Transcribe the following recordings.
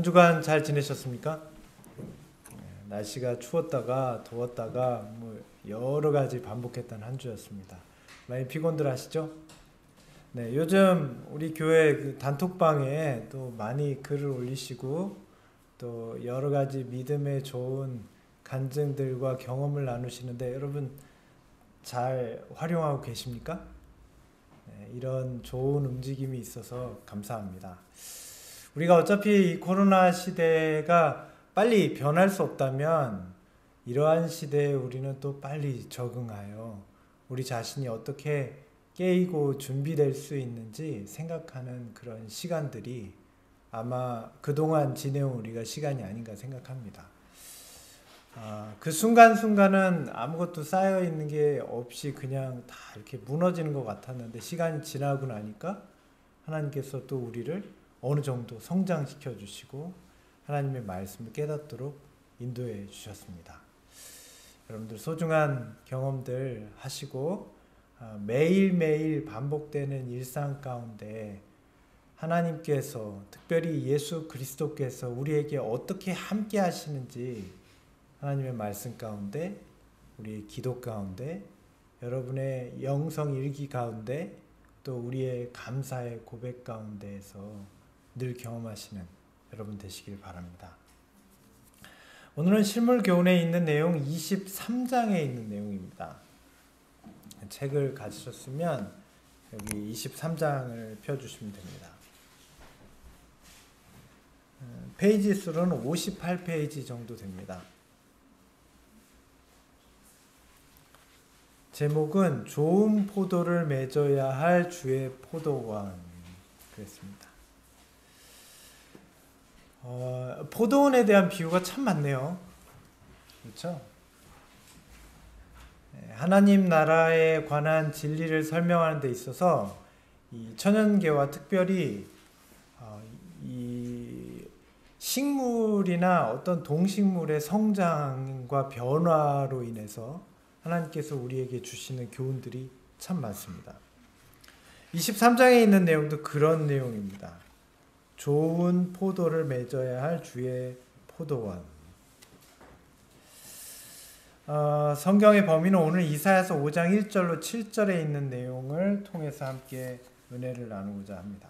주간 잘 지내셨습니까? 날씨가 추웠다가 더웠다가 뭐 여러 가지 반복했던 한 주였습니다. 많이 피곤들 하시죠? 네, 요즘 우리 교회 그 단톡방에 또 많이 글을 올리시고 또 여러 가지 믿음에 좋은 간증들과 경험을 나누시는데 여러분 잘 활용하고 계십니까? 네, 이런 좋은 움직임이 있어서 감사합니다. 우리가 어차피 이 코로나 시대가 빨리 변할 수 없다면 이러한 시대에 우리는 또 빨리 적응하여 우리 자신이 어떻게 깨이고 준비될 수 있는지 생각하는 그런 시간들이 아마 그동안 지내온 우리가 시간이 아닌가 생각합니다. 그 순간순간은 아무것도 쌓여있는 게 없이 그냥 다 이렇게 무너지는 것 같았는데 시간이 지나고 나니까 하나님께서 또 우리를 어느 정도 성장시켜 주시고 하나님의 말씀을 깨닫도록 인도해 주셨습니다. 여러분들 소중한 경험들 하시고 매일매일 반복되는 일상 가운데 하나님께서 특별히 예수 그리스도께서 우리에게 어떻게 함께 하시는지 하나님의 말씀 가운데 우리의 기도 가운데 여러분의 영성 일기 가운데 또 우리의 감사의 고백 가운데에서 늘 경험하시는 여러분 되시길 바랍니다. 오늘은 실물교훈에 있는 내용 23장에 있는 내용입니다. 책을 가지셨으면 여기 23장을 펴주시면 됩니다. 페이지 수로는 58페이지 정도 됩니다. 제목은 좋은 포도를 맺어야 할 주의 포도원 그랬습니다. 포도원에 대한 비유가 참 많네요. 그렇죠? 하나님 나라에 관한 진리를 설명하는 데 있어서 이 천연계와 특별히 이 식물이나 어떤 동식물의 성장과 변화로 인해서 하나님께서 우리에게 주시는 교훈들이 참 많습니다. 23장에 있는 내용도 그런 내용입니다. 좋은 포도를 맺어야 할 주의 포도원. 성경의 범위는 오늘 이사야서 5장 1절로 7절에 있는 내용을 통해서 함께 은혜를 나누고자 합니다.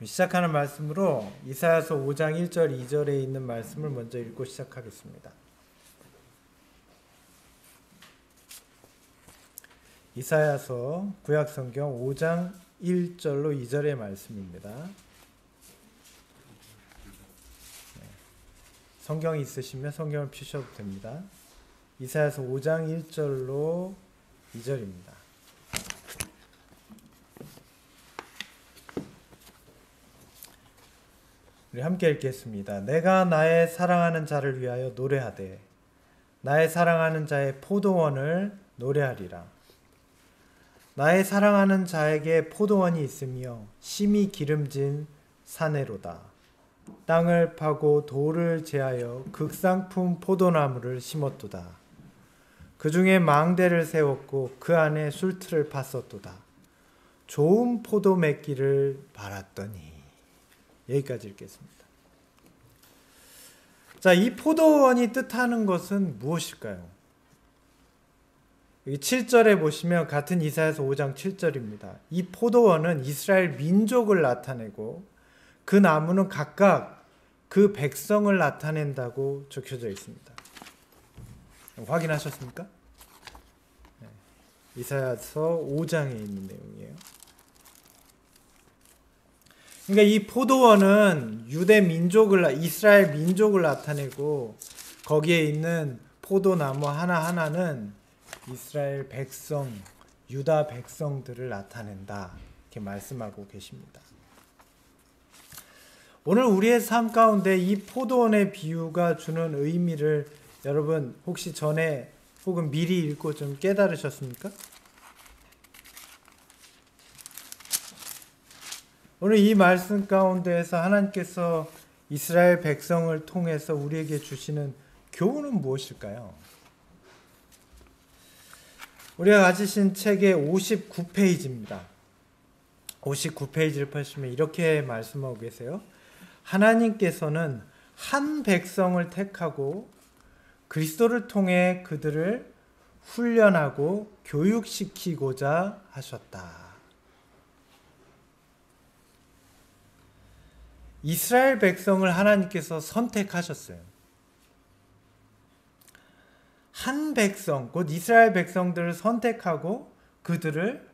시작하는 말씀으로 이사야서 5장 1절 2절에 있는 말씀을 먼저 읽고 시작하겠습니다. 이사야서 구약성경 5장 1절로 2절의 말씀입니다. 성경이 있으시면 성경을 펴셔도 됩니다. 이사야서 5장 1절로 2절입니다. 우리 함께 읽겠습니다. 내가 나의 사랑하는 자를 위하여 노래하되 나의 사랑하는 자의 포도원을 노래하리라. 나의 사랑하는 자에게 포도원이 있으며 심히 기름진 사내로다. 땅을 파고 돌을 제하여 극상품 포도나무를 심었도다. 그 중에 망대를 세웠고 그 안에 술틀을 팠었도다. 좋은 포도 맺기를 바랐더니. 여기까지 읽겠습니다. 자, 이 포도원이 뜻하는 것은 무엇일까요? 여기 7절에 보시면 같은 이사야서 5장 7절입니다. 이 포도원은 이스라엘 민족을 나타내고 그 나무는 각각 그 백성을 나타낸다고 적혀져 있습니다. 확인하셨습니까? 네. 이사야서 5장에 있는 내용이에요. 그러니까 이 포도원은 유대 민족을, 이스라엘 민족을 나타내고 거기에 있는 포도나무 하나하나는 이스라엘 백성, 유다 백성들을 나타낸다. 이렇게 말씀하고 계십니다. 오늘 우리의 삶 가운데 이 포도원의 비유가 주는 의미를 여러분 혹시 전에 혹은 미리 읽고 좀 깨달으셨습니까? 오늘 이 말씀 가운데에서 하나님께서 이스라엘 백성을 통해서 우리에게 주시는 교훈은 무엇일까요? 우리가 가지신 책의 59페이지입니다. 59페이지를 펴시면 이렇게 말씀하고 계세요. 하나님께서는 한 백성을 택하고 그리스도를 통해 그들을 훈련하고 교육시키고자 하셨다. 이스라엘 백성을 하나님께서 선택하셨어요. 한 백성, 곧 이스라엘 백성들을 선택하고 그들을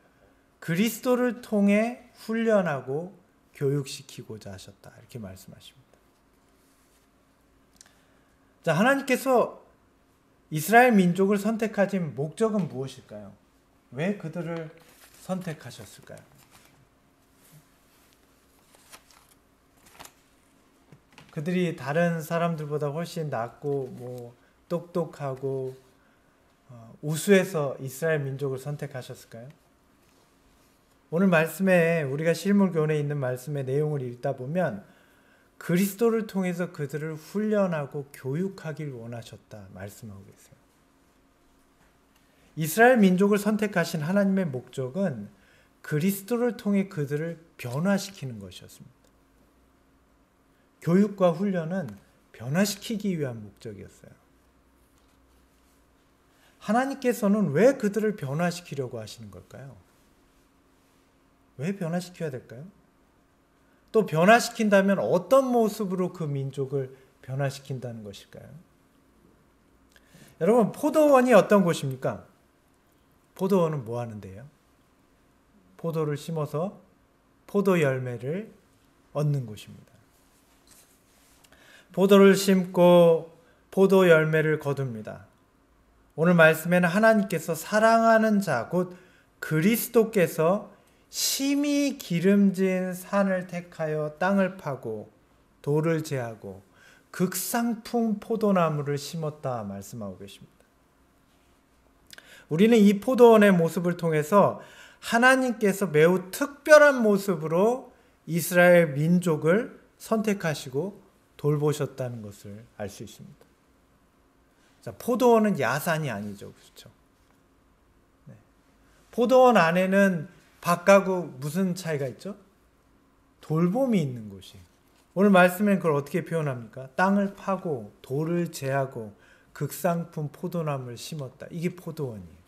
그리스도를 통해 훈련하고 교육시키고자 하셨다. 이렇게 말씀하십니다. 자, 하나님께서 이스라엘 민족을 선택하신 목적은 무엇일까요? 왜 그들을 선택하셨을까요? 그들이 다른 사람들보다 훨씬 낫고 똑똑하고 우수해서 이스라엘 민족을 선택하셨을까요? 오늘 말씀에 우리가 실물교훈에 있는 말씀의 내용을 읽다 보면 그리스도를 통해서 그들을 훈련하고 교육하길 원하셨다 말씀하고 계세요. 이스라엘 민족을 선택하신 하나님의 목적은 그리스도를 통해 그들을 변화시키는 것이었습니다. 교육과 훈련은 변화시키기 위한 목적이었어요. 하나님께서는 왜 그들을 변화시키려고 하시는 걸까요? 왜 변화시켜야 될까요? 또 변화시킨다면 어떤 모습으로 그 민족을 변화시킨다는 것일까요? 여러분, 포도원이 어떤 곳입니까? 포도원은 뭐 하는데요? 포도를 심어서 포도 열매를 얻는 곳입니다. 포도를 심고 포도 열매를 거둡니다. 오늘 말씀에는 하나님께서 사랑하는 자, 곧 그리스도께서 심히 기름진 산을 택하여 땅을 파고 돌을 제하고 극상품 포도나무를 심었다 말씀하고 계십니다. 우리는 이 포도원의 모습을 통해서 하나님께서 매우 특별한 모습으로 이스라엘 민족을 선택하시고 돌보셨다는 것을 알 수 있습니다. 자, 포도원은 야산이 아니죠. 그렇죠? 네. 포도원 안에는 밖하고 무슨 차이가 있죠? 돌봄이 있는 곳이. 오늘 말씀엔 그걸 어떻게 표현합니까? 땅을 파고 돌을 제하고 극상품 포도나무를 심었다. 이게 포도원이에요.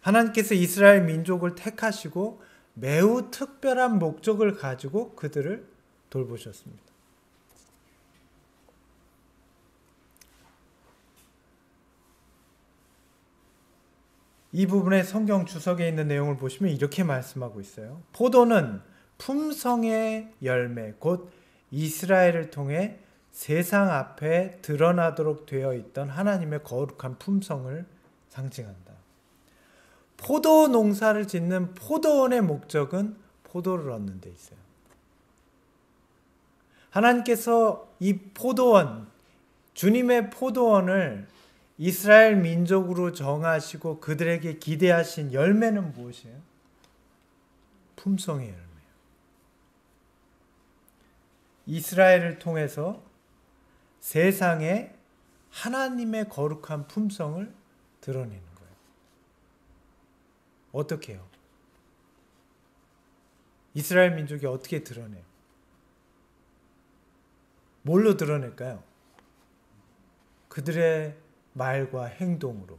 하나님께서 이스라엘 민족을 택하시고 매우 특별한 목적을 가지고 그들을 돌보셨습니다. 이 부분의 성경 주석에 있는 내용을 보시면 이렇게 말씀하고 있어요. 포도는 품성의 열매, 곧 이스라엘을 통해 세상 앞에 드러나도록 되어 있던 하나님의 거룩한 품성을 상징한다. 포도 농사를 짓는 포도원의 목적은 포도를 얻는 데 있어요. 하나님께서 이 포도원, 주님의 포도원을 이스라엘 민족으로 정하시고 그들에게 기대하신 열매는 무엇이에요? 품성의 열매예요. 이스라엘을 통해서 세상에 하나님의 거룩한 품성을 드러내는 거예요. 어떻게 해요? 이스라엘 민족이 어떻게 드러내요? 뭘로 드러낼까요? 그들의 말과 행동으로,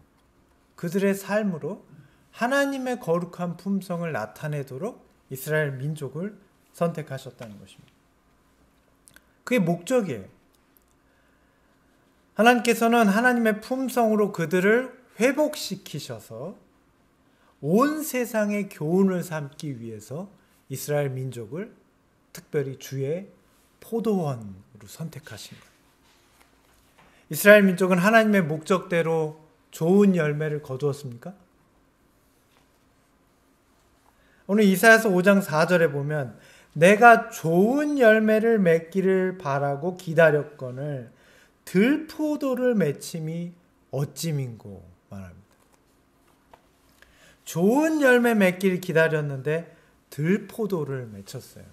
그들의 삶으로 하나님의 거룩한 품성을 나타내도록 이스라엘 민족을 선택하셨다는 것입니다. 그게 목적이에요. 하나님께서는 하나님의 품성으로 그들을 회복시키셔서 온 세상의 교훈을 삼기 위해서 이스라엘 민족을 특별히 주의 포도원으로 선택하신 거예요. 이스라엘 민족은 하나님의 목적대로 좋은 열매를 거두었습니까? 오늘 이사야서 5장 4절에 보면 내가 좋은 열매를 맺기를 바라고 기다렸거늘 들포도를 맺힘이 어찌민고 말합니다. 좋은 열매 맺기를 기다렸는데 들포도를 맺혔어요.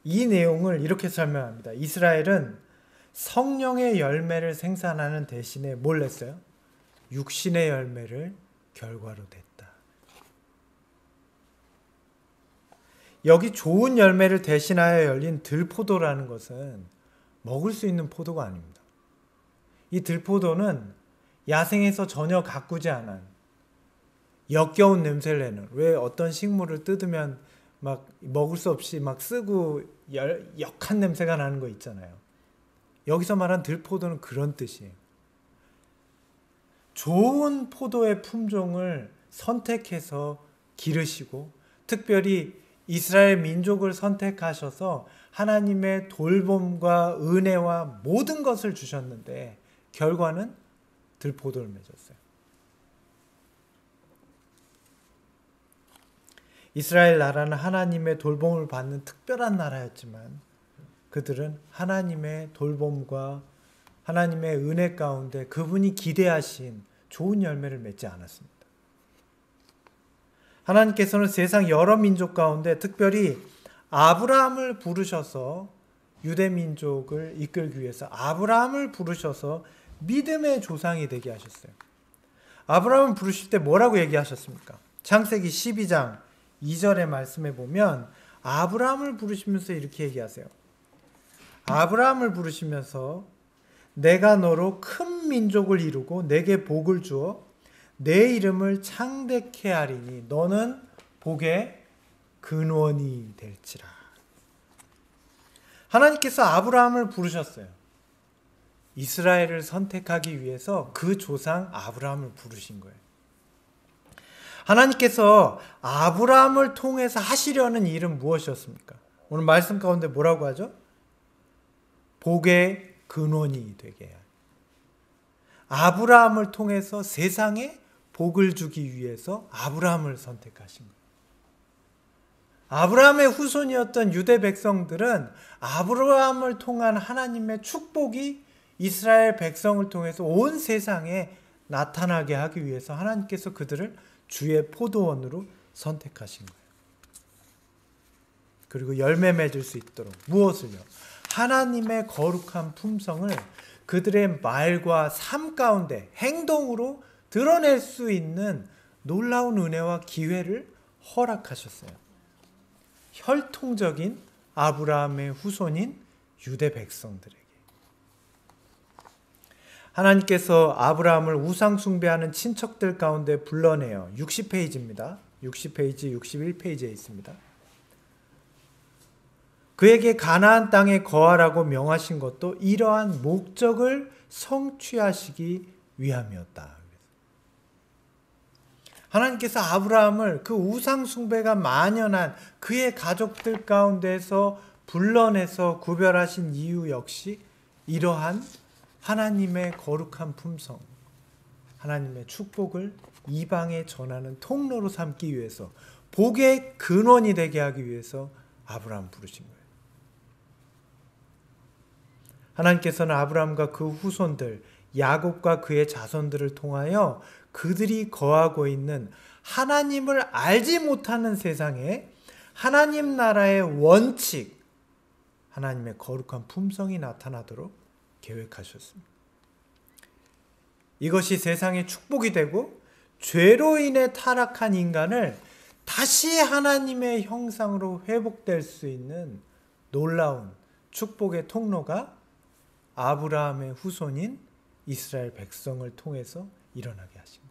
이 내용을 이렇게 설명합니다. 이스라엘은 성령의 열매를 생산하는 대신에 뭘 냈어요? 육신의 열매를 결과로 냈다. 여기 좋은 열매를 대신하여 열린 들포도라는 것은 먹을 수 있는 포도가 아닙니다. 이 들포도는 야생에서 전혀 가꾸지 않은 역겨운 냄새를 내는, 왜 어떤 식물을 뜯으면 막 먹을 수 없이 막 쓰고 역한 냄새가 나는 거 있잖아요. 여기서 말한 들포도는 그런 뜻이에요. 좋은 포도의 품종을 선택해서 기르시고 특별히 이스라엘 민족을 선택하셔서 하나님의 돌봄과 은혜와 모든 것을 주셨는데 결과는 들포도를 맺었어요. 이스라엘 나라는 하나님의 돌봄을 받는 특별한 나라였지만 그들은 하나님의 돌봄과 하나님의 은혜 가운데 그분이 기대하신 좋은 열매를 맺지 않았습니다. 하나님께서는 세상 여러 민족 가운데 특별히 아브라함을 부르셔서 유대 민족을 이끌기 위해서 아브라함을 부르셔서 믿음의 조상이 되게 하셨어요. 아브라함을 부르실 때 뭐라고 얘기하셨습니까? 창세기 12장 2절의 말씀에 보면 아브라함을 부르시면서 이렇게 얘기하세요. 아브라함을 부르시면서 내가 너로 큰 민족을 이루고 내게 복을 주어 내 이름을 창대케 하리니 너는 복의 근원이 될지라. 하나님께서 아브라함을 부르셨어요. 이스라엘을 선택하기 위해서 그 조상 아브라함을 부르신 거예요. 하나님께서 아브라함을 통해서 하시려는 일은 무엇이었습니까? 오늘 말씀 가운데 뭐라고 하죠? 복의 근원이 되게 해야. 아브라함을 통해서 세상에 복을 주기 위해서 아브라함을 선택하신 거예요. 아브라함의 후손이었던 유대 백성들은 아브라함을 통한 하나님의 축복이 이스라엘 백성을 통해서 온 세상에 나타나게 하기 위해서 하나님께서 그들을 주의 포도원으로 선택하신 거예요. 그리고 열매 맺을 수 있도록 무엇을요? 하나님의 거룩한 품성을 그들의 말과 삶 가운데 행동으로 드러낼 수 있는 놀라운 은혜와 기회를 허락하셨어요. 혈통적인 아브라함의 후손인 유대 백성들에게. 하나님께서 아브라함을 우상 숭배하는 친척들 가운데 불러내어 60페이지입니다. 60페이지, 61페이지에 있습니다. 그에게 가나안 땅에 거하라고 명하신 것도 이러한 목적을 성취하시기 위함이었다. 하나님께서 아브라함을 그 우상 숭배가 만연한 그의 가족들 가운데서 불러내서 구별하신 이유 역시 이러한 하나님의 거룩한 품성, 하나님의 축복을 이방에 전하는 통로로 삼기 위해서, 복의 근원이 되게 하기 위해서 아브라함 부르신 거예요. 하나님께서는 아브라함과 그 후손들, 야곱과 그의 자손들을 통하여 그들이 거하고 있는 하나님을 알지 못하는 세상에 하나님 나라의 원칙, 하나님의 거룩한 품성이 나타나도록 계획하셨습니다. 이것이 세상의 축복이 되고 죄로 인해 타락한 인간을 다시 하나님의 형상으로 회복될 수 있는 놀라운 축복의 통로가 아브라함의 후손인 이스라엘 백성을 통해서 일어나게 하신 거예요.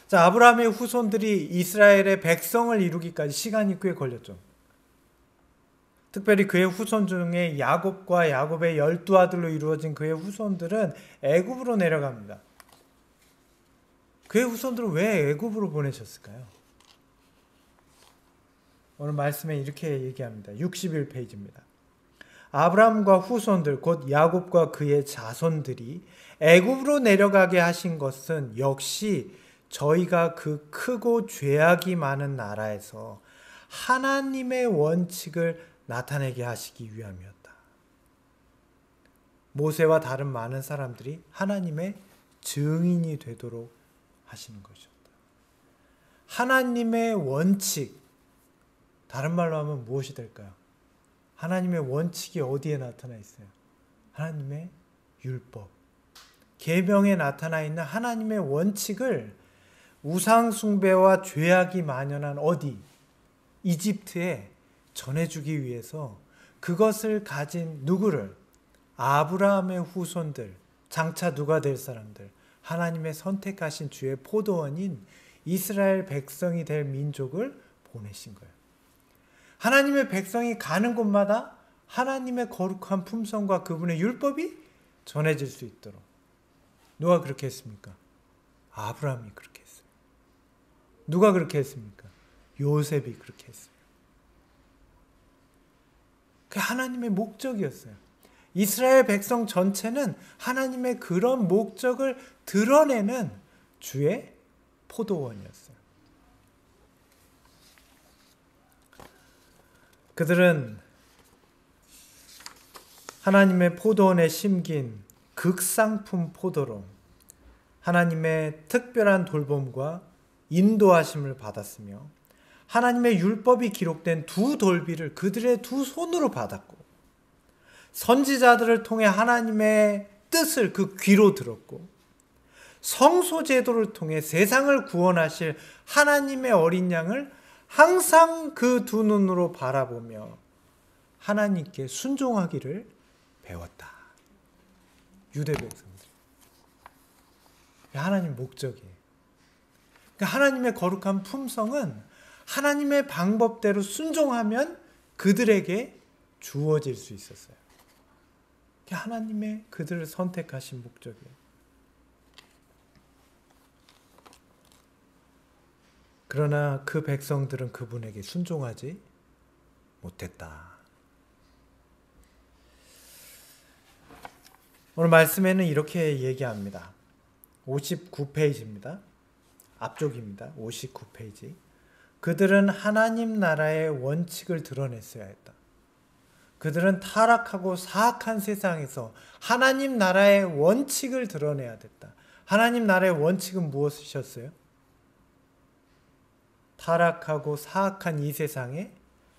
자, 아브라함의 후손들이 이스라엘의 백성을 이루기까지 시간이 꽤 걸렸죠. 특별히 그의 후손 중에 야곱과 야곱의 12아들로 이루어진 그의 후손들은 애굽으로 내려갑니다. 그의 후손들은 왜 애굽으로 보내셨을까요? 오늘 말씀에 이렇게 얘기합니다. 61페이지입니다. 아브라함과 후손들 곧 야곱과 그의 자손들이 애굽으로 내려가게 하신 것은 역시 저희가 그 크고 죄악이 많은 나라에서 하나님의 원칙을 나타내게 하시기 위함이었다. 모세와 다른 많은 사람들이 하나님의 증인이 되도록 하시는 것이었다. 하나님의 원칙, 다른 말로 하면 무엇이 될까요? 하나님의 원칙이 어디에 나타나 있어요? 하나님의 율법, 계명에 나타나 있는 하나님의 원칙을 우상숭배와 죄악이 만연한 어디? 이집트에 전해주기 위해서 그것을 가진 누구를? 아브라함의 후손들, 장차 누가 될 사람들, 하나님의 선택하신 주의 포도원인 이스라엘 백성이 될 민족을 보내신 거예요. 하나님의 백성이 가는 곳마다 하나님의 거룩한 품성과 그분의 율법이 전해질 수 있도록. 누가 그렇게 했습니까? 아브라함이 그렇게 했어요. 누가 그렇게 했습니까? 요셉이 그렇게 했어요. 그게 하나님의 목적이었어요. 이스라엘 백성 전체는 하나님의 그런 목적을 드러내는 주의 포도원이었어요. 그들은 하나님의 포도원에 심긴 극상품 포도로 하나님의 특별한 돌봄과 인도하심을 받았으며 하나님의 율법이 기록된 두 돌비를 그들의 두 손으로 받았고 선지자들을 통해 하나님의 뜻을 그 귀로 들었고 성소제도를 통해 세상을 구원하실 하나님의 어린 양을 항상 그 두 눈으로 바라보며 하나님께 순종하기를 배웠다. 유대 백성들. 하나님 목적이에요. 그러니까 하나님의 거룩한 품성은 하나님의 방법대로 순종하면 그들에게 주어질 수 있었어요. 하나님의 그들을 선택하신 목적이에요. 그러나 그 백성들은 그분에게 순종하지 못했다. 오늘 말씀에는 이렇게 얘기합니다. 59페이지입니다. 앞쪽입니다. 59페이지. 그들은 하나님 나라의 원칙을 드러냈어야 했다. 그들은 타락하고 사악한 세상에서 하나님 나라의 원칙을 드러내야 됐다. 하나님 나라의 원칙은 무엇이셨어요? 타락하고 사악한 이 세상에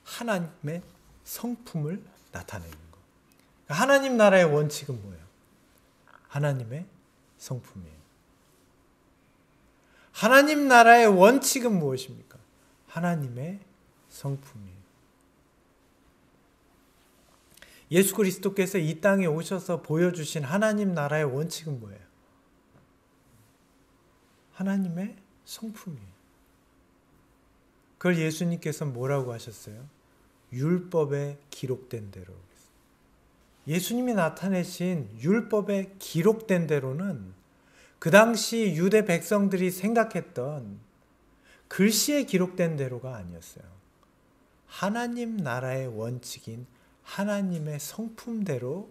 하나님의 성품을 나타내는 것. 하나님 나라의 원칙은 뭐예요? 하나님의 성품이에요. 하나님 나라의 원칙은 무엇입니까? 하나님의 성품이에요. 예수 그리스도께서 이 땅에 오셔서 보여주신 하나님 나라의 원칙은 뭐예요? 하나님의 성품이에요. 그걸 예수님께서 뭐라고 하셨어요? 율법에 기록된 대로. 예수님이 나타내신 율법에 기록된 대로는 그 당시 유대 백성들이 생각했던 글씨에 기록된 대로가 아니었어요. 하나님 나라의 원칙인 하나님의 성품대로,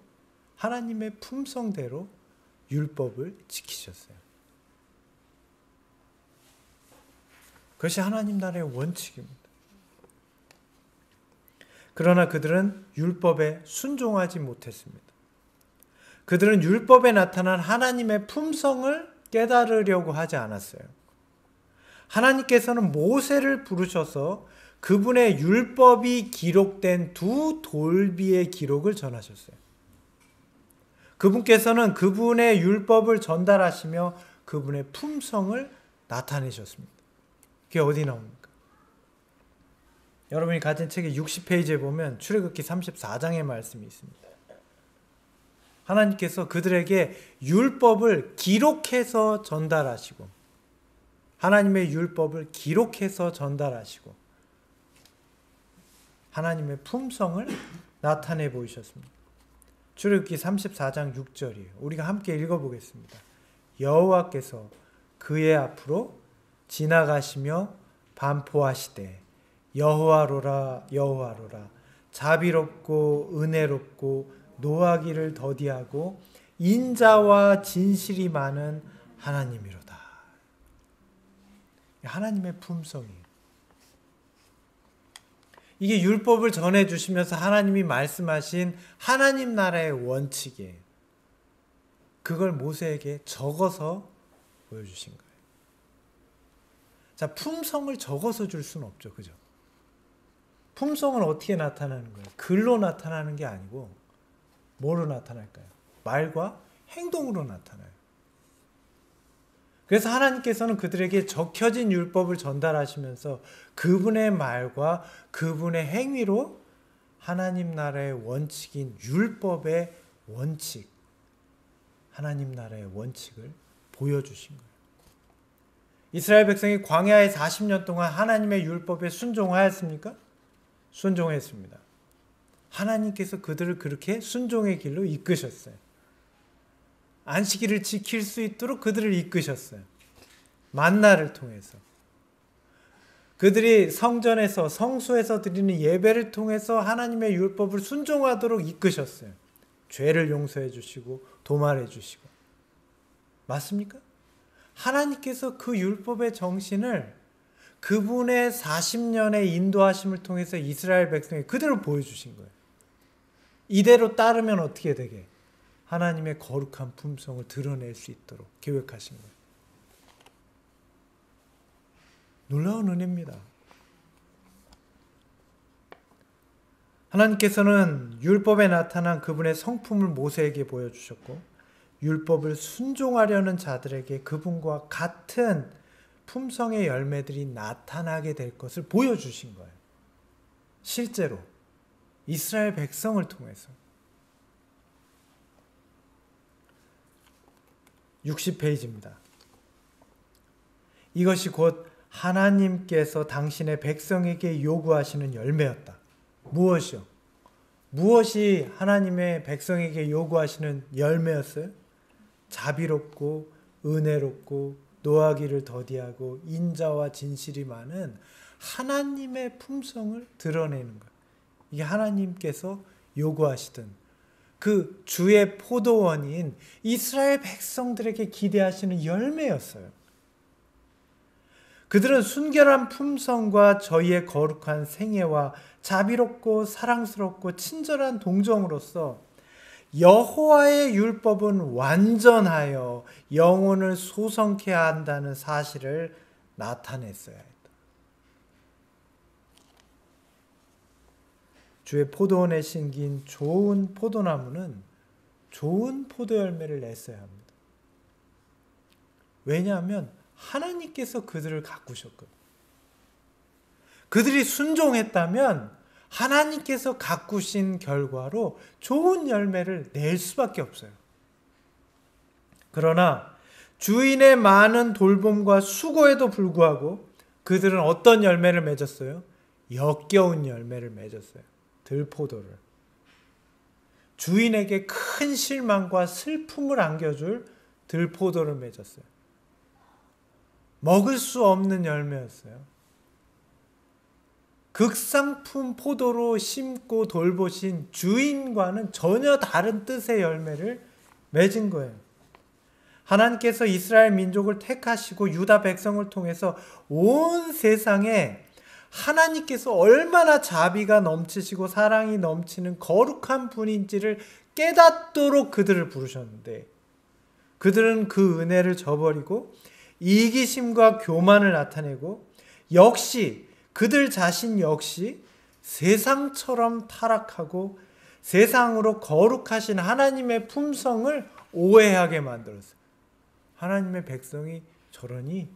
하나님의 품성대로 율법을 지키셨어요. 그것이 하나님 나라의 원칙입니다. 그러나 그들은 율법에 순종하지 못했습니다. 그들은 율법에 나타난 하나님의 품성을 깨달으려고 하지 않았어요. 하나님께서는 모세를 부르셔서 그분의 율법이 기록된 두 돌비의 기록을 전하셨어요. 그분께서는 그분의 율법을 전달하시며 그분의 품성을 나타내셨습니다. 그게 어디 나옵니까? 여러분이 가진 책의 60페이지에 보면 출애굽기 34장의 말씀이 있습니다. 하나님께서 그들에게 율법을 기록해서 전달하시고 하나님의 율법을 기록해서 전달하시고 하나님의 품성을 나타내 보이셨습니다. 출애굽기 34장 6절이에요. 우리가 함께 읽어보겠습니다. 여호와께서 그의 앞으로 지나가시며 반포하시되 여호와로라 여호와로라 자비롭고 은혜롭고 노하기를 더디하고 인자와 진실이 많은 하나님이로다. 하나님의 품성이에요. 이게 율법을 전해주시면서 하나님이 말씀하신 하나님 나라의 원칙이에요. 그걸 모세에게 적어서 보여주신 거예요. 자, 품성을 적어서 줄 수는 없죠. 그죠? 품성은 어떻게 나타나는 거예요? 글로 나타나는 게 아니고 뭐로 나타날까요? 말과 행동으로 나타나요. 그래서 하나님께서는 그들에게 적혀진 율법을 전달하시면서 그분의 말과 그분의 행위로 하나님 나라의 원칙인 율법의 원칙, 하나님 나라의 원칙을 보여주신 거예요. 이스라엘 백성이 광야에 40년 동안 하나님의 율법에 순종하였습니까? 순종했습니다. 하나님께서 그들을 그렇게 순종의 길로 이끄셨어요. 안식일을 지킬 수 있도록 그들을 이끄셨어요. 만나를 통해서. 그들이 성전에서 성소에서 드리는 예배를 통해서 하나님의 율법을 순종하도록 이끄셨어요. 죄를 용서해 주시고 도말해 주시고. 맞습니까? 하나님께서 그 율법의 정신을 그분의 40년의 인도하심을 통해서 이스라엘 백성에 그대로 보여주신 거예요. 이대로 따르면 어떻게 되게? 하나님의 거룩한 품성을 드러낼 수 있도록 계획하신 거예요. 놀라운 은혜입니다. 하나님께서는 율법에 나타난 그분의 성품을 모세에게 보여주셨고 율법을 순종하려는 자들에게 그분과 같은 품성의 열매들이 나타나게 될 것을 보여주신 거예요. 실제로 이스라엘 백성을 통해서. 60페이지입니다. 이것이 곧 하나님께서 당신의 백성에게 요구하시는 열매였다. 무엇이요? 무엇이 하나님의 백성에게 요구하시는 열매였어요? 자비롭고 은혜롭고 노하기를 더디하고 인자와 진실이 많은 하나님의 품성을 드러내는 것. 이게 하나님께서 요구하시던 그 주의 포도원인 이스라엘 백성들에게 기대하시는 열매였어요. 그들은 순결한 품성과 저희의 거룩한 생애와 자비롭고 사랑스럽고 친절한 동정으로서 여호와의 율법은 완전하여 영혼을 소성케 한다는 사실을 나타냈어야 했다. 주의 포도원에 심긴 좋은 포도나무는 좋은 포도 열매를 냈어야 합니다. 왜냐하면 하나님께서 그들을 가꾸셨거든요. 그들이 순종했다면 하나님께서 가꾸신 결과로 좋은 열매를 낼 수밖에 없어요. 그러나 주인의 많은 돌봄과 수고에도 불구하고 그들은 어떤 열매를 맺었어요? 역겨운 열매를 맺었어요. 들포도를. 주인에게 큰 실망과 슬픔을 안겨줄 들포도를 맺었어요. 먹을 수 없는 열매였어요. 극상품 포도로 심고 돌보신 주인과는 전혀 다른 뜻의 열매를 맺은 거예요. 하나님께서 이스라엘 민족을 택하시고 유다 백성을 통해서 온 세상에 하나님께서 얼마나 자비가 넘치시고 사랑이 넘치는 거룩한 분인지를 깨닫도록 그들을 부르셨는데 그들은 그 은혜를 저버리고 이기심과 교만을 나타내고 역시 그들 자신 역시 세상처럼 타락하고 세상으로 거룩하신 하나님의 품성을 오해하게 만들었어요. 하나님의 백성이 저러니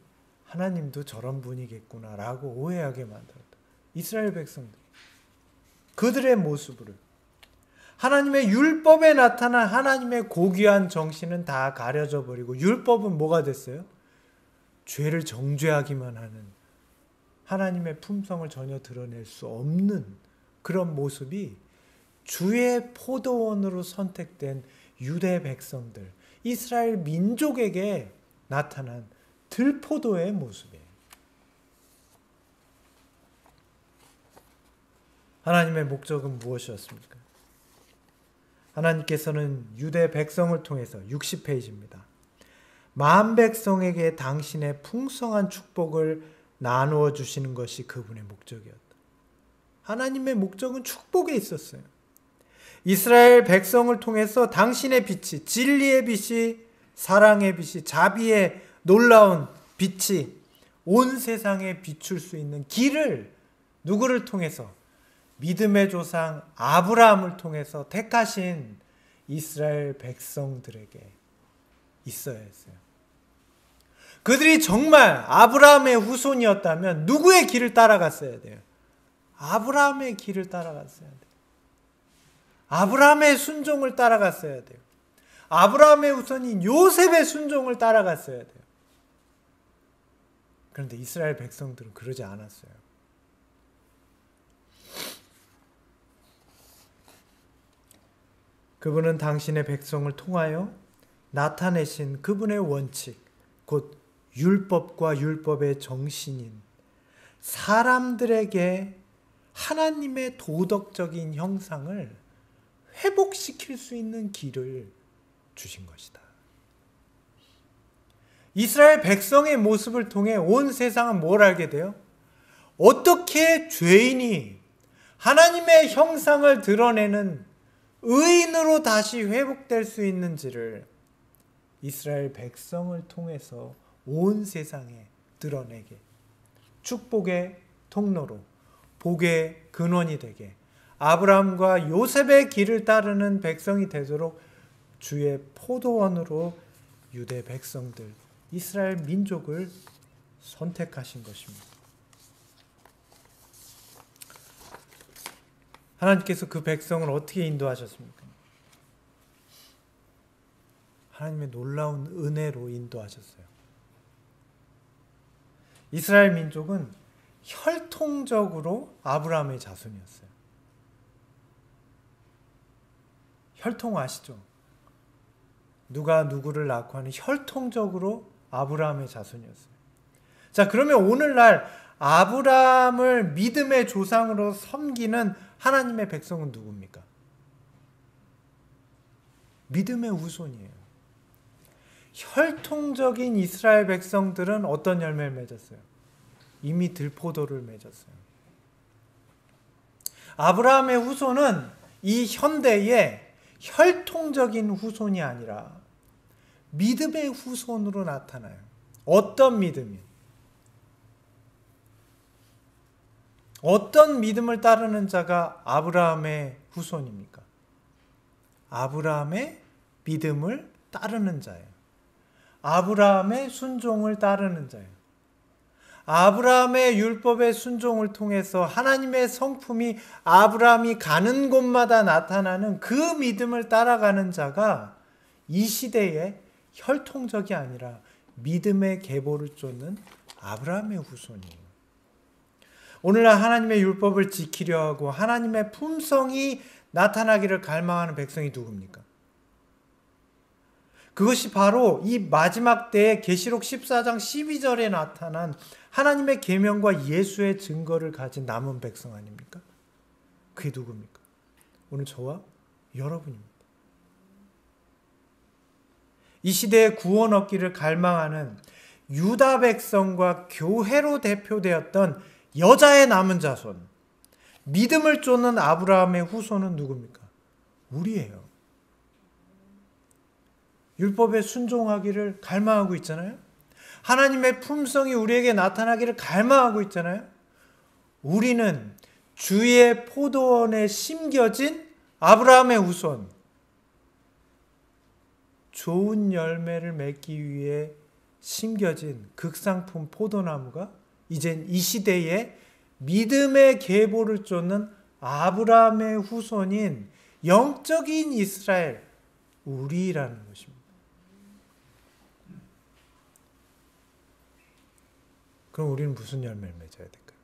하나님도 저런 분이겠구나라고 오해하게 만들었다. 이스라엘 백성들. 그들의 모습으로. 하나님의 율법에 나타난 하나님의 고귀한 정신은 다 가려져 버리고 율법은 뭐가 됐어요? 죄를 정죄하기만 하는 하나님의 품성을 전혀 드러낼 수 없는 그런 모습이 주의 포도원으로 선택된 유대 백성들, 이스라엘 민족에게 나타난 들포도의 모습이에요. 하나님의 목적은 무엇이었습니까? 하나님께서는 유대 백성을 통해서 60페이지입니다. 만 백성에게 당신의 풍성한 축복을 나누어 주시는 것이 그분의 목적이었다. 하나님의 목적은 축복에 있었어요. 이스라엘 백성을 통해서 당신의 빛이, 진리의 빛이, 사랑의 빛이, 자비의 놀라운 빛이 온 세상에 비출 수 있는 길을 누구를 통해서? 믿음의 조상 아브라함을 통해서 택하신 이스라엘 백성들에게 있어야 했어요. 그들이 정말 아브라함의 후손이었다면 누구의 길을 따라갔어야 돼요? 아브라함의 길을 따라갔어야 돼요. 아브라함의 순종을 따라갔어야 돼요. 아브라함의 후손인 요셉의 순종을 따라갔어야 돼요. 그런데 이스라엘 백성들은 그러지 않았어요. 그분은 당신의 백성을 통하여 나타내신 그분의 원칙, 곧 율법과 율법의 정신인 사람들에게 하나님의 도덕적인 형상을 회복시킬 수 있는 길을 주신 것이다. 이스라엘 백성의 모습을 통해 온 세상은 뭘 알게 돼요? 어떻게 죄인이 하나님의 형상을 드러내는 의인으로 다시 회복될 수 있는지를 이스라엘 백성을 통해서 온 세상에 드러내게, 축복의 통로로, 복의 근원이 되게, 아브라함과 요셉의 길을 따르는 백성이 되도록 주의 포도원으로 유대 백성들, 이스라엘 민족을 선택하신 것입니다. 하나님께서 그 백성을 어떻게 인도하셨습니까? 하나님의 놀라운 은혜로 인도하셨어요. 이스라엘 민족은 혈통적으로 아브라함의 자손이었어요. 혈통 아시죠? 누가 누구를 낳고 하는 혈통적으로 아브라함의 자손이었어요. 자, 그러면 오늘날 아브라함을 믿음의 조상으로 섬기는 하나님의 백성은 누굽니까? 믿음의 후손이에요. 혈통적인 이스라엘 백성들은 어떤 열매를 맺었어요? 이미 들포도를 맺었어요. 아브라함의 후손은 이 현대의 혈통적인 후손이 아니라 믿음의 후손으로 나타나요. 어떤 믿음이? 어떤 믿음을 따르는 자가 아브라함의 후손입니까? 아브라함의 믿음을 따르는 자예요. 아브라함의 순종을 따르는 자예요. 아브라함의 율법의 순종을 통해서 하나님의 성품이 아브라함이 가는 곳마다 나타나는 그 믿음을 따라가는 자가 이 시대에 혈통적이 아니라 믿음의 계보를 쫓는 아브라함의 후손이에요. 오늘날 하나님의 율법을 지키려 하고 하나님의 품성이 나타나기를 갈망하는 백성이 누굽니까? 그것이 바로 이 마지막 때에 계시록 14장 12절에 나타난 하나님의 계명과 예수의 증거를 가진 남은 백성 아닙니까? 그게 누굽니까? 오늘 저와 여러분입니다. 이 시대에 구원 얻기를 갈망하는 유다 백성과 교회로 대표되었던 여자의 남은 자손, 믿음을 쫓는 아브라함의 후손은 누굽니까? 우리예요. 율법에 순종하기를 갈망하고 있잖아요. 하나님의 품성이 우리에게 나타나기를 갈망하고 있잖아요. 우리는 주의 포도원에 심겨진 아브라함의 후손, 좋은 열매를 맺기 위해 심겨진 극상품 포도나무가 이젠 이 시대에 믿음의 계보를 쫓는 아브라함의 후손인 영적인 이스라엘, 우리라는 것입니다. 그럼 우리는 무슨 열매를 맺어야 될까요?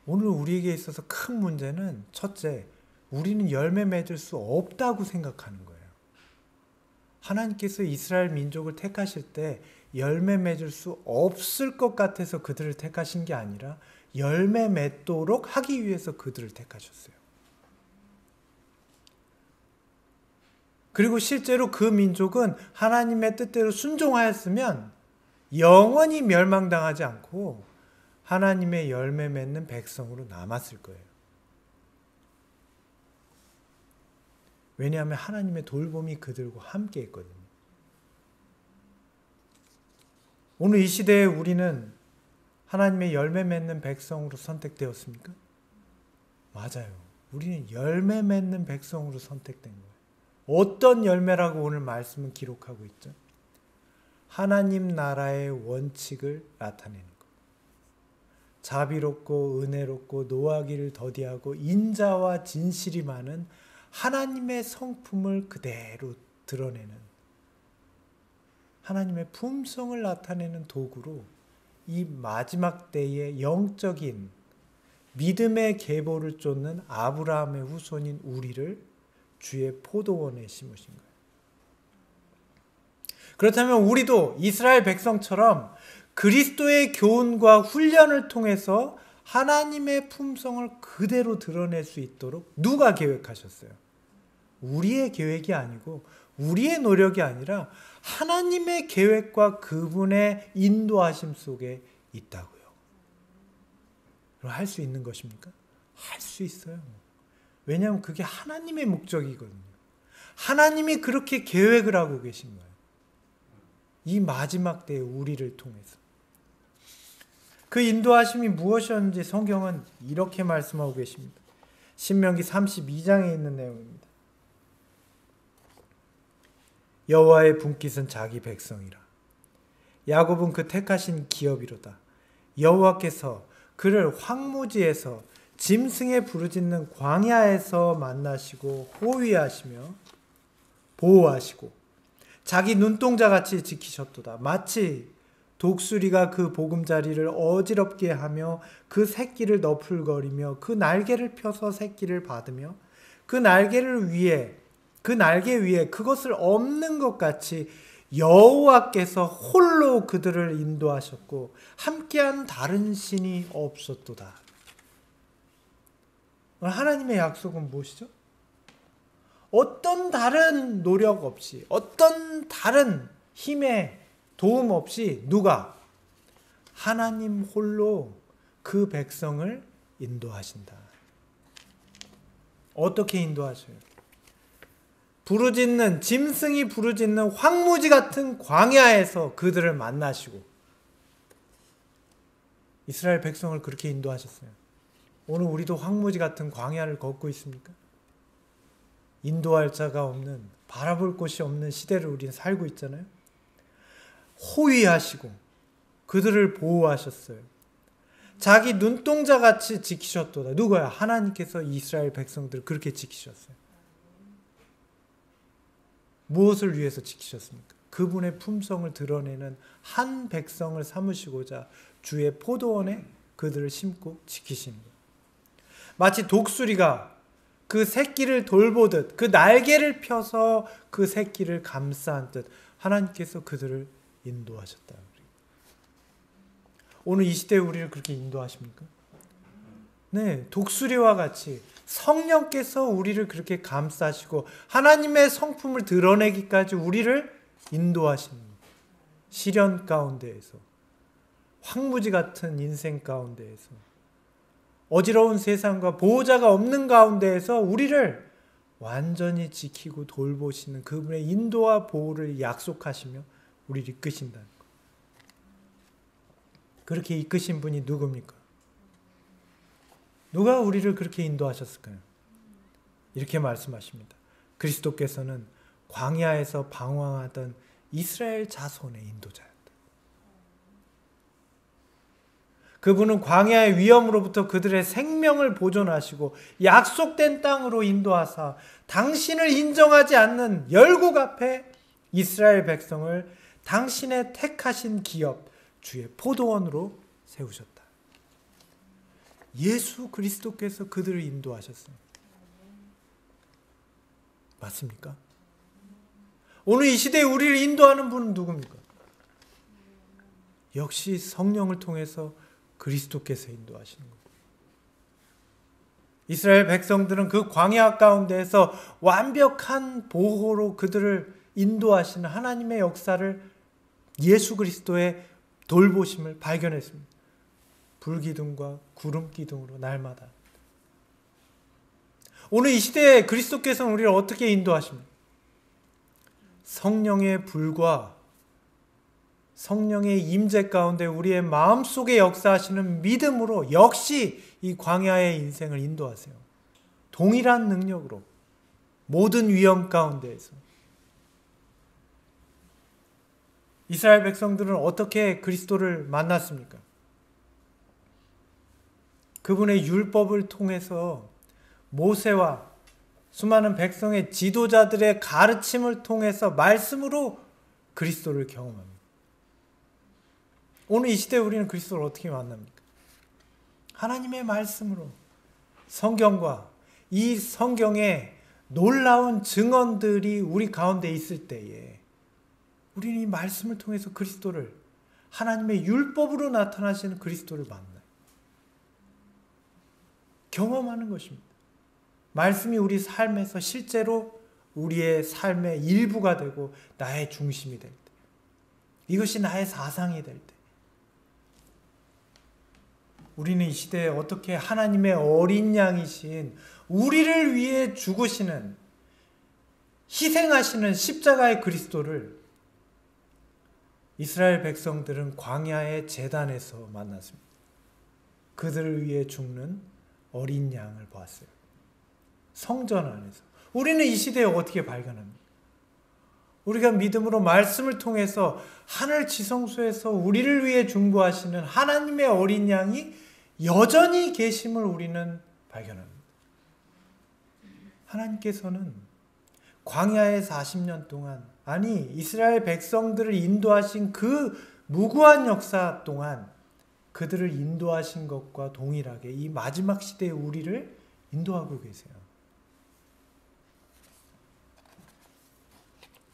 오늘 우리에게 있어서 큰 문제는 첫째, 우리는 열매 맺을 수 없다고 생각하는 거예요. 하나님께서 이스라엘 민족을 택하실 때 열매 맺을 수 없을 것 같아서 그들을 택하신 게 아니라 열매 맺도록 하기 위해서 그들을 택하셨어요. 그리고 실제로 그 민족은 하나님의 뜻대로 순종하였으면 영원히 멸망당하지 않고 하나님의 열매 맺는 백성으로 남았을 거예요. 왜냐하면 하나님의 돌봄이 그들과 함께 있거든요. 오늘 이 시대에 우리는 하나님의 열매 맺는 백성으로 선택되었습니까? 맞아요. 우리는 열매 맺는 백성으로 선택된 거예요. 어떤 열매라고 오늘 말씀은 기록하고 있죠? 하나님 나라의 원칙을 나타내는 것. 자비롭고 은혜롭고 노하기를 더디하고 인자와 진실이 많은 하나님의 성품을 그대로 드러내는, 하나님의 품성을 나타내는 도구로 이 마지막 때의 영적인 믿음의 계보를 쫓는 아브라함의 후손인 우리를 주의 포도원에 심으신 거예요. 그렇다면 우리도 이스라엘 백성처럼 그리스도의 교훈과 훈련을 통해서 하나님의 품성을 그대로 드러낼 수 있도록 누가 계획하셨어요? 우리의 계획이 아니고 우리의 노력이 아니라 하나님의 계획과 그분의 인도하심 속에 있다고요. 그럼 할 수 있는 것입니까? 할 수 있어요. 왜냐하면 그게 하나님의 목적이거든요. 하나님이 그렇게 계획을 하고 계신 거예요. 이 마지막 때에 우리를 통해서. 그 인도하심이 무엇이었는지 성경은 이렇게 말씀하고 계십니다. 신명기 32장에 있는 내용입니다. 여호와의 분깃은 자기 백성이라. 야곱은 그 택하신 기업이로다. 여호와께서 그를 황무지에서 짐승의 부르짖는 광야에서 만나시고 호위하시며 보호하시고 자기 눈동자같이 지키셨도다. 마치 독수리가 그 보금자리를 어지럽게 하며 그 새끼를 너풀거리며 그 날개를 펴서 새끼를 받으며 그 날개 위에 그것을 엎는 것 같이 여호와께서 홀로 그들을 인도하셨고 함께한 다른 신이 없었도다. 하나님의 약속은 무엇이죠? 어떤 다른 노력 없이, 어떤 다른 힘의 도움 없이 누가? 하나님 홀로 그 백성을 인도하신다. 어떻게 인도하셔요? 짐승이 부르짖는 황무지 같은 광야에서 그들을 만나시고 이스라엘 백성을 그렇게 인도하셨어요. 오늘 우리도 황무지 같은 광야를 걷고 있습니까? 인도할 자가 없는, 바라볼 곳이 없는 시대를 우리는 살고 있잖아요. 호위하시고 그들을 보호하셨어요. 자기 눈동자같이 지키셨도다. 누구야? 하나님께서 이스라엘 백성들을 그렇게 지키셨어요. 무엇을 위해서 지키셨습니까? 그분의 품성을 드러내는 한 백성을 삼으시고자 주의 포도원에 그들을 심고 지키시는 거예요. 마치 독수리가 그 새끼를 돌보듯 그 날개를 펴서 그 새끼를 감싸는 듯 하나님께서 그들을 인도하셨다. 오늘 이 시대에 우리를 그렇게 인도하십니까? 네, 독수리와 같이 성령께서 우리를 그렇게 감싸시고 하나님의 성품을 드러내기까지 우리를 인도하시는 거예요. 시련 가운데에서, 황무지 같은 인생 가운데에서, 어지러운 세상과 보호자가 없는 가운데에서 우리를 완전히 지키고 돌보시는 그분의 인도와 보호를 약속하시며 우리를 이끄신다는 거예요. 그렇게 이끄신 분이 누굽니까? 누가 우리를 그렇게 인도하셨을까요? 이렇게 말씀하십니다. 그리스도께서는 광야에서 방황하던 이스라엘 자손의 인도자였다. 그분은 광야의 위험으로부터 그들의 생명을 보존하시고 약속된 땅으로 인도하사 당신을 인정하지 않는 열국 앞에 이스라엘 백성을 당신의 택하신 기업 주의 포도원으로 세우셨다. 예수 그리스도께서 그들을 인도하셨어요. 맞습니까? 오늘 이 시대에 우리를 인도하는 분은 누굽니까? 역시 성령을 통해서 그리스도께서 인도하시는 겁니다. 이스라엘 백성들은 그 광야 가운데에서 완벽한 보호로 그들을 인도하시는 하나님의 역사를, 예수 그리스도의 돌보심을 발견했습니다. 불기둥과 구름기둥으로 날마다. 오늘 이 시대에 그리스도께서는 우리를 어떻게 인도하십니까? 성령의 불과 성령의 임재 가운데 우리의 마음속에 역사하시는 믿음으로 역시 이 광야의 인생을 인도하세요. 동일한 능력으로. 모든 위험 가운데에서 이스라엘 백성들은 어떻게 그리스도를 만났습니까? 그분의 율법을 통해서 모세와 수많은 백성의 지도자들의 가르침을 통해서 말씀으로 그리스도를 경험합니다. 오늘 이 시대에 우리는 그리스도를 어떻게 만납니까? 하나님의 말씀으로, 성경과 이 성경의 놀라운 증언들이 우리 가운데 있을 때에 우리는 이 말씀을 통해서 그리스도를, 하나님의 율법으로 나타나시는 그리스도를 만나요. 경험하는 것입니다. 말씀이 우리 삶에서 실제로 우리의 삶의 일부가 되고 나의 중심이 될 때, 이것이 나의 사상이 될 때, 우리는 이 시대에 어떻게 하나님의 어린 양이신 우리를 위해 죽으시는, 희생하시는 십자가의 그리스도를 이스라엘 백성들은 광야의 제단에서 만났습니다. 그들을 위해 죽는 어린 양을 보았어요. 성전 안에서. 우리는 이 시대에 어떻게 발견합니까? 우리가 믿음으로 말씀을 통해서 하늘 지성소에서 우리를 위해 중보하시는 하나님의 어린 양이 여전히 계심을 우리는 발견합니다. 하나님께서는 광야의 40년 동안, 아니 이스라엘 백성들을 인도하신 그 무고한 역사 동안 그들을 인도하신 것과 동일하게 이 마지막 시대의 우리를 인도하고 계세요.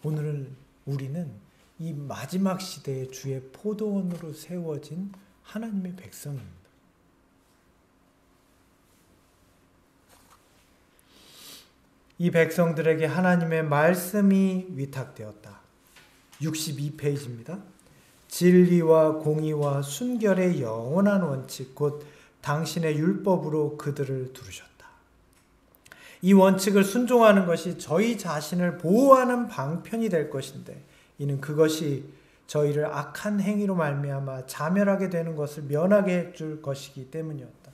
오늘 우리는 이 마지막 시대의 주의 포도원으로 세워진 하나님의 백성입니다. 이 백성들에게 하나님의 말씀이 위탁되었다. 62페이지입니다. 진리와 공의와 순결의 영원한 원칙 곧 당신의 율법으로 그들을 두르셨다. 이 원칙을 순종하는 것이 저희 자신을 보호하는 방편이 될 것인데 이는 그것이 저희를 악한 행위로 말미암아 자멸하게 되는 것을 면하게 해줄 것이기 때문이었다.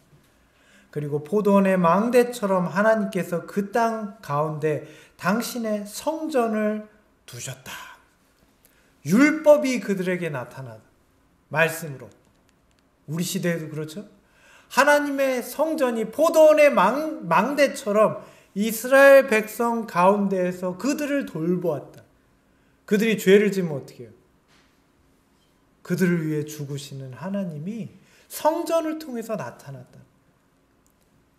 그리고 포도원의 망대처럼 하나님께서 그 땅 가운데 당신의 성전을 두셨다. 율법이 그들에게 나타나다. 말씀으로. 우리 시대에도 그렇죠. 하나님의 성전이 포도원의 망대처럼 이스라엘 백성 가운데에서 그들을 돌보았다. 그들이 죄를 지으면 어떻게 해요? 그들을 위해 죽으시는 하나님이 성전을 통해서 나타났다.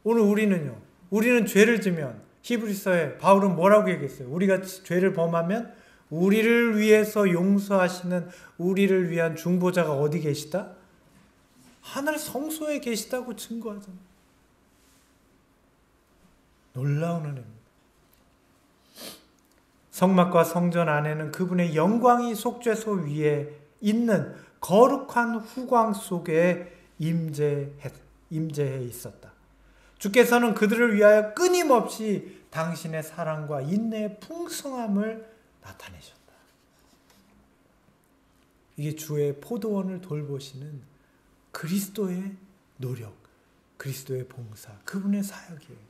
오늘 우리는 죄를 지면 히브리서에 바울은 뭐라고 얘기했어요? 우리가 죄를 범하면 우리를 위해서 용서하시는 우리를 위한 중보자가 어디 계시다? 하늘 성소에 계시다고 증거하잖아요. 놀라운 은혜입니다. 성막과 성전 안에는 그분의 영광이 속죄소 위에 있는 거룩한 후광 속에 임재해 있었다. 주께서는 그들을 위하여 끊임없이 당신의 사랑과 인내의 풍성함을 나타내셨다. 이게 주의 포도원을 돌보시는 그리스도의 노력, 그리스도의 봉사, 그분의 사역이에요.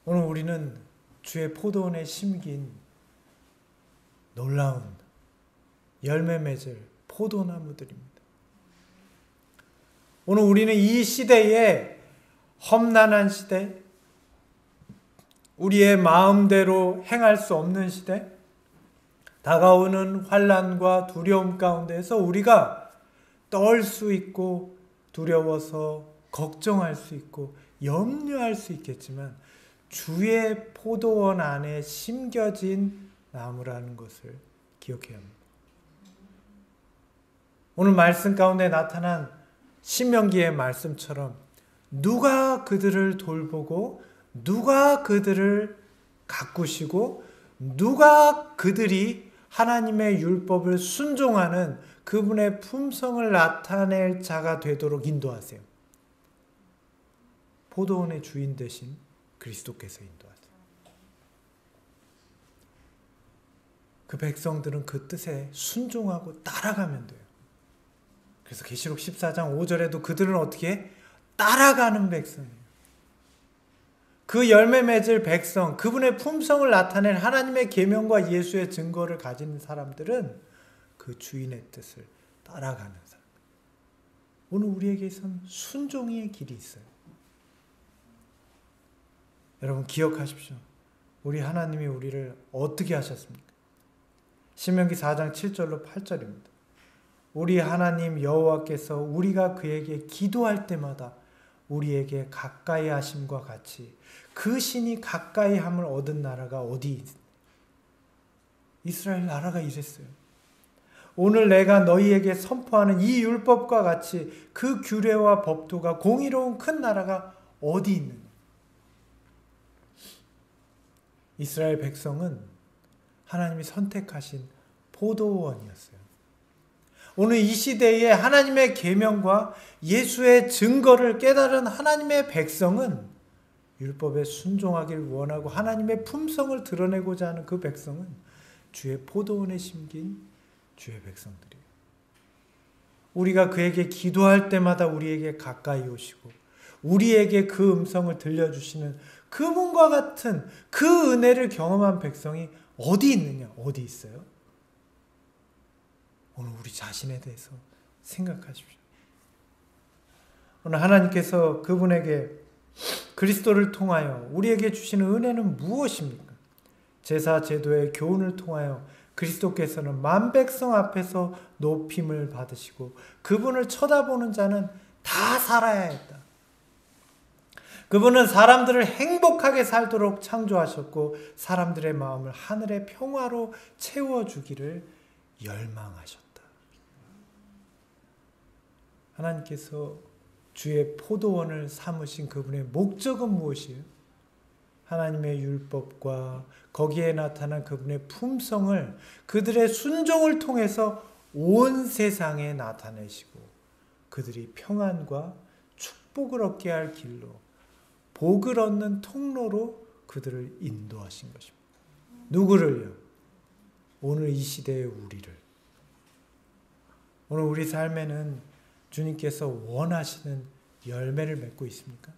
오늘 우리는 주의 포도원에 심긴 놀라운 열매 맺을 포도나무들입니다. 오늘 우리는 이 시대에 험난한 시대, 우리의 마음대로 행할 수 없는 시대, 다가오는 환난과 두려움 가운데서 우리가 떨 수 있고 두려워서 걱정할 수 있고 염려할 수 있겠지만 주의 포도원 안에 심겨진 나무라는 것을 기억해야 합니다. 오늘 말씀 가운데 나타난 신명기의 말씀처럼 누가 그들을 돌보고 누가 그들을 가꾸시고 누가 그들이 하나님의 율법을 순종하는 그분의 품성을 나타낼 자가 되도록 인도하세요. 포도원의 주인 되신 그리스도께서 인도하세요. 그 백성들은 그 뜻에 순종하고 따라가면 돼요. 그래서 계시록 14장 5절에도 그들은 어떻게 따라가는 백성이에요. 그 열매 맺을 백성, 그분의 품성을 나타낸 하나님의 계명과 예수의 증거를 가진 사람들은 그 주인의 뜻을 따라가는 사람. 오늘 우리에게선 순종의 길이 있어요. 여러분 기억하십시오. 우리 하나님이 우리를 어떻게 하셨습니까? 신명기 4장 7절로 8절입니다. 우리 하나님 여호와께서 우리가 그에게 기도할 때마다 우리에게 가까이 하심과 같이 그 신이 가까이 함을 얻은 나라가 어디 있습니까? 이스라엘 나라가 이랬어요. 오늘 내가 너희에게 선포하는 이 율법과 같이 그 규례와 법도가 공의로운 큰 나라가 어디 있느냐? 이스라엘 백성은 하나님이 선택하신 포도원이었어요. 오늘 이 시대에 하나님의 계명과 예수의 증거를 깨달은 하나님의 백성은 율법에 순종하기를 원하고 하나님의 품성을 드러내고자 하는 그 백성은 주의 포도원에 심긴 주의 백성들이에요. 우리가 그에게 기도할 때마다 우리에게 가까이 오시고 우리에게 그 음성을 들려주시는 그분과 같은 그 은혜를 경험한 백성이 어디 있느냐? 어디 있어요? 오늘 우리 자신에 대해서 생각하십시오. 오늘 하나님께서 그분에게 그리스도를 통하여 우리에게 주시는 은혜는 무엇입니까? 제사 제도의 교훈을 통하여 그리스도께서는 만백성 앞에서 높임을 받으시고 그분을 쳐다보는 자는 다 살아야 했다. 그분은 사람들을 행복하게 살도록 창조하셨고 사람들의 마음을 하늘의 평화로 채워주기를 열망하셨다. 하나님께서 주의 포도원을 삼으신 그분의 목적은 무엇이에요? 하나님의 율법과 거기에 나타난 그분의 품성을 그들의 순종을 통해서 온 세상에 나타내시고 그들이 평안과 축복을 얻게 할 길로 복을 얻는 통로로 그들을 인도하신 것입니다. 누구를요? 오늘 이 시대의 우리를. 오늘 우리 삶에는 주님께서 원하시는 열매를 맺고 있습니까?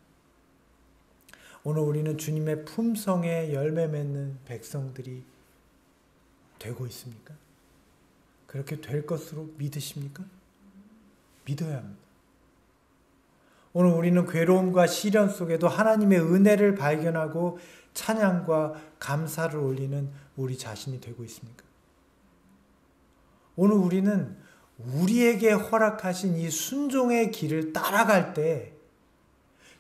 오늘 우리는 주님의 품성에 열매 맺는 백성들이 되고 있습니까? 그렇게 될 것으로 믿으십니까? 믿어야 합니다. 오늘 우리는 괴로움과 시련 속에도 하나님의 은혜를 발견하고 찬양과 감사를 올리는 우리 자신이 되고 있습니까? 오늘 우리는 우리에게 허락하신 이 순종의 길을 따라갈 때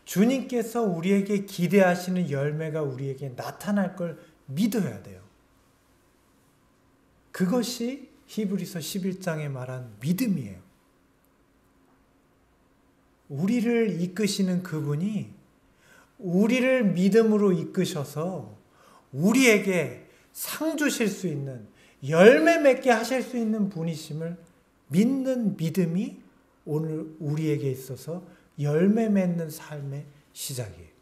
주님께서 우리에게 기대하시는 열매가 우리에게 나타날 걸 믿어야 돼요. 그것이 히브리서 11장에 말한 믿음이에요. 우리를 이끄시는 그분이 우리를 믿음으로 이끄셔서 우리에게 상 주실 수 있는 열매 맺게 하실 수 있는 분이심을 믿는 믿음이 오늘 우리에게 있어서 열매 맺는 삶의 시작이에요.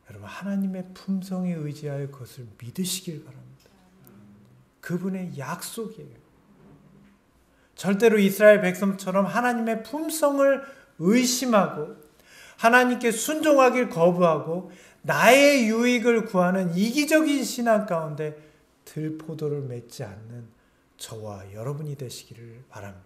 여러분 하나님의 품성에 의지하여 그것을 믿으시길 바랍니다. 그분의 약속이에요. 절대로 이스라엘 백성처럼 하나님의 품성을 의심하고 하나님께 순종하길 거부하고 나의 유익을 구하는 이기적인 신앙 가운데 들포도를 맺지 않는 저와 여러분이 되시기를 바랍니다.